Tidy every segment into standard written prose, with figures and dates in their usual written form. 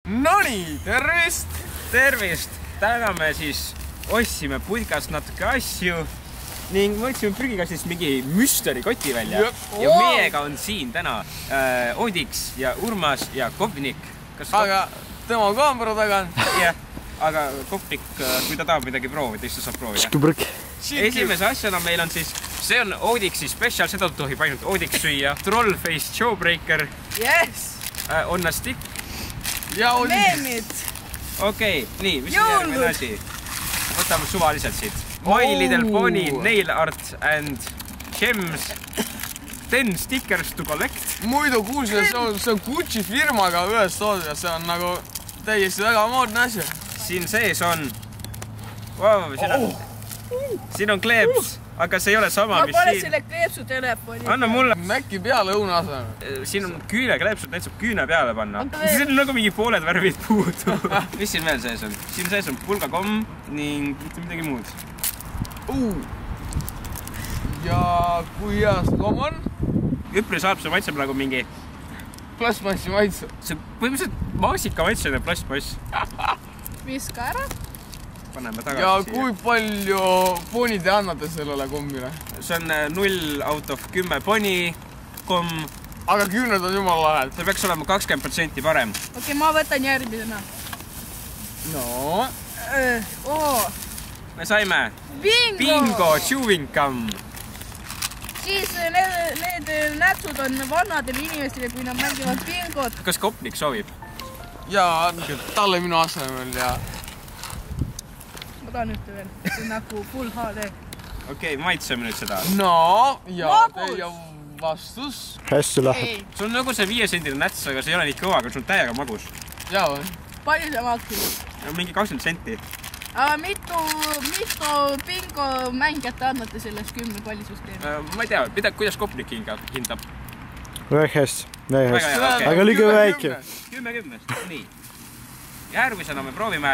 Nonii, tervist! Tervist! Täna me siis ostsime putkast natuke asju ning võtsime prügikastist mingi müsteri koti välja. Ja meiega on siin täna Odiks ja Urmas ja Kopnik. Aga tema kaamera taga on. Jah, aga Kopnik, kui ta tahab midagi proovida, siis ta saab proovida. Esimese asjana meil on siis, see on Odiksi special, seda tohib ainult Odiks süüa. Trollface Jawbreaker. Yes! On a stick. Ja Meemid. Okei, nii, mis on järgmine asi? Võtame suvaliselt siit. My Little Pony, Nail Art and Gems. 10 stickers to collect. Muidu kuulsin, see on Gucci firmaga ühes toodud ja see on nagu täiesti väga moodne asi. Siin sees on... Wow, siin on kleeps, aga see ei ole sama, mis siin... Ma pole selle kleepsu telefoni. Anna mulle. Mäkki peale õuna asemel. Siin on küüne kleepsud, need saab küüne peale panna. Siin on nagu mingi pooled värvid puudu. Mis siin veel sees on? Siin sees on pulgakomm ning mitte midagi muud. Ja kui hea see komm on? Üpris halb, see maitseb nagu mingi... Plastmassi maitse. See põhimõtteliselt maasika maitsene plastmass. Viska ära. Paneme tagasi ja siia. kui palju poni te annate sellele kommile? See on 0 out of 10 poni komm. Aga küüned on jumala lahel. See peaks olema 20% parem. Okei, ma võtan järgmisena. No. Me saime Bingo chewing gum. Siis need nätsud on vanadele inimestele, kui nad mängivad bingot. Kas Kopnik soovib? Ja talle minu asemel ja... Ma tahan ühte veel, see on nagu full HD. Okei, maitseme nüüd seda. No, ja Magus! teie vastus. Hästi läheb. See on nagu see 5-sendine näts, aga see ei ole nii kõva, aga see on täiega magus. Ja või? Palju see maksis? Mingi 20 senti. Aga mitu bingo mängijat te annate selles 10 pallisüsteemi? Ma ei tea, kuidas Kopnik hindab? Väga hästi. Okay. Aga liiga väike. 10-10. Nii. Järgmisena me proovime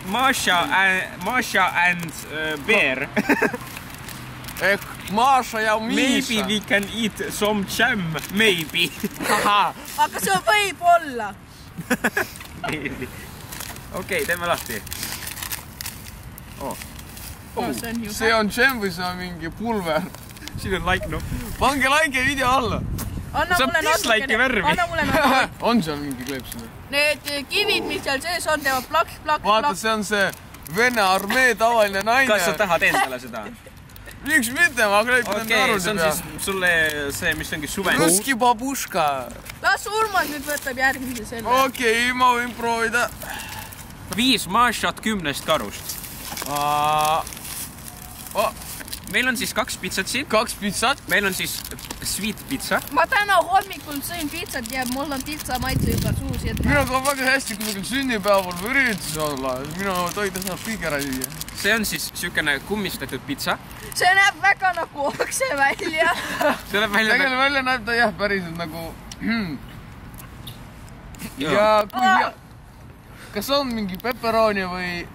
Masha and Bear. Ehk Masha ja Miisa. Maybe we can eat some jam. Maybe. Aga see võib olla. Okei, teeme lahti. See on džem või see on mingi pulver? Siin on like, noh. Pange like video alla. See on dislike'i värvi. Anna mulle natuke. On seal mingi kleepsud? Need kivid, mis seal sees on, teevad plaks. Vaata, see on see Vene armee tavaline naine. Kas sa tahad endale seda? Miks mitte, ma kleepin enda arvuti see on siis sulle see, mis ongi suve. Ruski babuška. Las Urmas nüüd võtab järgmise selle. Okei, ma võin proovida. 5 Mashat 10 karust. Meil on siis 2 pitsat siin. 2 pitsat. Meil on siis sweet pizza. Ma täna hommikul sõin pitsat ja mul on pitsa maitse juba suus. Minuga on väga hästi kusagil sünnipäeval või üritus olla. Minu toida saab kõik ära süüa. See on siis siukene kummistatud pitsa. See näeb väga nagu okse välja. See näeb välja näeb ta jah päriselt nagu... Ja kui... Kas on mingi pepperoni või...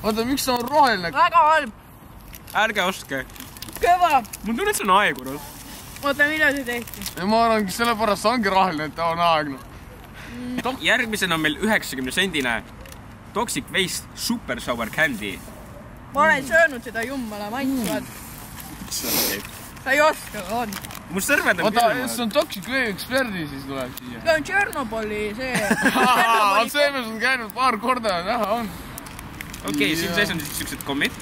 Oota, miks ta on roheline? Väga halb. Ärge ostke. Kõva. Mul tunne, et see on aegunud. Oota, mida see tehti? Ma arvangi, sellepärast ongi roheline, et ta on aegunud. Järgmisena on meil 90-sendine Toxic Waste Super Sour Candy. Ma olen söönud seda jummala maitsvad. Sa ei oska, on. Mu sõrved on külmad. Oota, see on Toxic Waste eksperdi siis tuleb siia. See on Tšernobõli see. See meil on käinud paar korda, näha on. Okei, siin sees on siis siuksed kommid.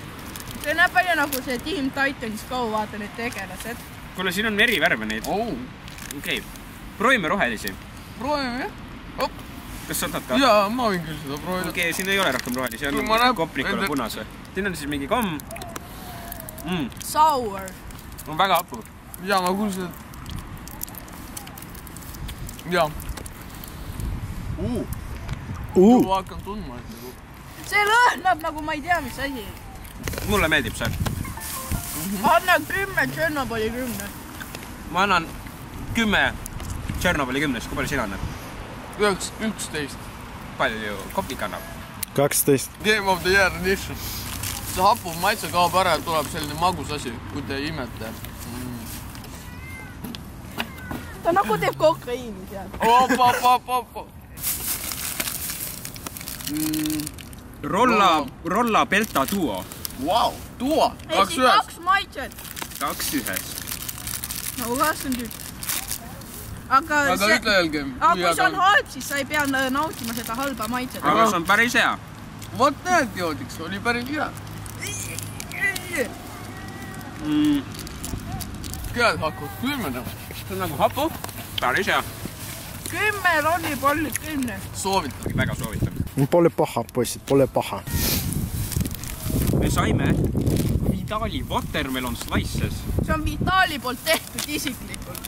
See näeb välja nagu see Team Titans Go, vaata need tegelased. Kuule, siin on eri värve neid. Okei, proovime rohelisi. Proovime, jah. Kas sa tahad ka? Jaa, ma võin küll seda proovida. Okei, siin ei ole rohkem rohelisi, on Kopnikule punase. Siin on siis mingi komm. Sour. On väga hapu. Jaa, ma kuulsin, et... Jaa. Juba hakkan tundma, et nagu... See lõhnab nagu ma ei tea, mis asi. Mulle meeldib see. Anna 10 Tšernobõli 10. Ma annan 10 Tšernobõli 10, kui palju sina annad? 11. Palju Kopnik annab? 12. Game of the year edition. See hapuv maitse kaob ära ja tuleb selline magus asi, kui te imete. Ta nagu teeb kokaiini seal. Op. Rolla Belta Duo. Vau, tuua. Eesti 2 maitset. 2 ühes. Nagu 21. Aga ütle öelge. Aga kui see on halb, siis sa ei pea nautima seda halba maitset. Aga see on päris hea. Vot näed joodiks, oli päris hea. Käed hakkavad külmenema. See on nagu hapu. Päris hea. 10 rollipolli, 10. Soovitan. Väga soovitan. Pole paha, poisid, pole paha. Me saime Vidali watermelon slices. See on Vitali poolt tehtud isiklikult.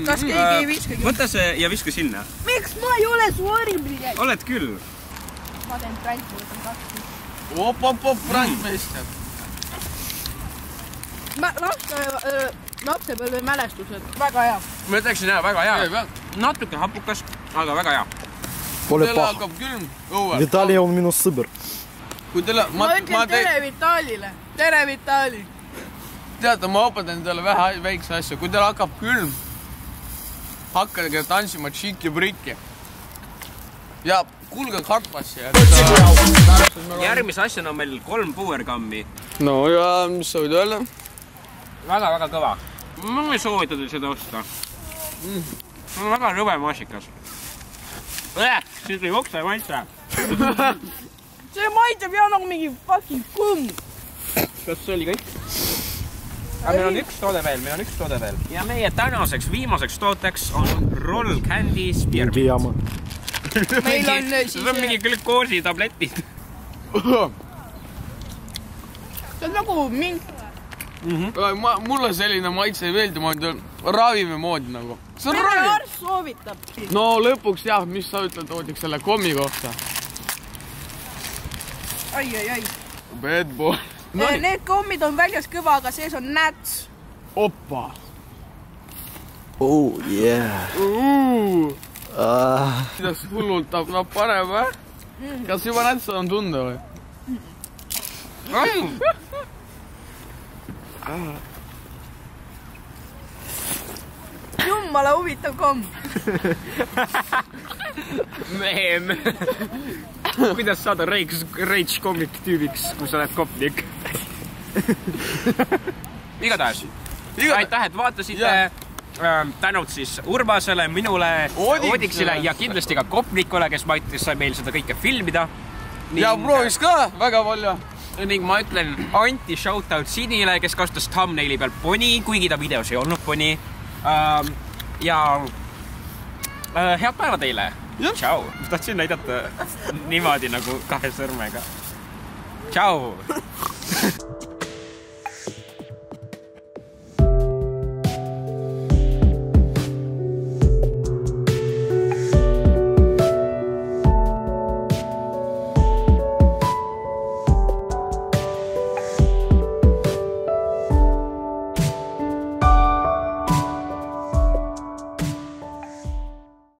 Kas keegi ei viskagi? Võta see ja viska sinna. Miks ma ei ole su oribliga? Oled küll. Ma teen pränki, võtan 2. Op, pränkmeister. Lapsepõlve mälestused. Väga hea. Ma ütleksin hea, väga hea. Natuke hapukas, aga väga hea. Pole Teile paha. hakkab külm õuel. Vitali on minu sõber. Ma ütlen tere Vitalile. Tere Vitali. Teate, ma õpetan teile vähe väikse asja. Kui teil hakkab külm, hakkage tantsima tšiki-briki. Ja kulge karpasse. Järgmise asjana on meil 3 puuerkammi. No ja mis sa võid öelda? Väga kõva. Ma ei soovita teil seda osta. See on väga rõve maasikas. Siit ei oksa maitse. See maitseb ja nagu mingi fucking kumm. Kas see oli kõik? Aga meil on üks toode veel. Ja meie tänaseks viimaseks tooteks on Roll Candy Spearmint. Indiama. Meil on siis... See on mingi glükoositabletid. See on nagu mink. Mulle selline maitse ei meeldi, ma olen ravimi moodi nagu. See on Mille ravim. arst soovitab? No lõpuks jah, mis sa ütled Oodiks selle kommi kohta? Ai. Bad boy. Need kommid on väljas kõva, aga sees on näts. Oppa. Oh yeah. Kuidas hullutab, no parem või? Kas juba nätsa on tunda või? Jummala huvitav komm. Meem. Kuidas saada rage comic tüübiks, kui sa oled kopnik? Igatahes. Aitäh, et vaatasite. Tänud siis Urbasele, minule, Oodiksile ja kindlasti ka kopnikule, kes aitas meil seda kõike filmida. Ja proovis ka väga palju. Ning ma ütlen anti shoutout Sidile, kes kasutas thumbnaili peal poni, kuigi ta videos ei olnud poni. Ja head päeva teile. Tšau. Tahtsin näidata niimoodi nagu 2 sõrmega. Tšau.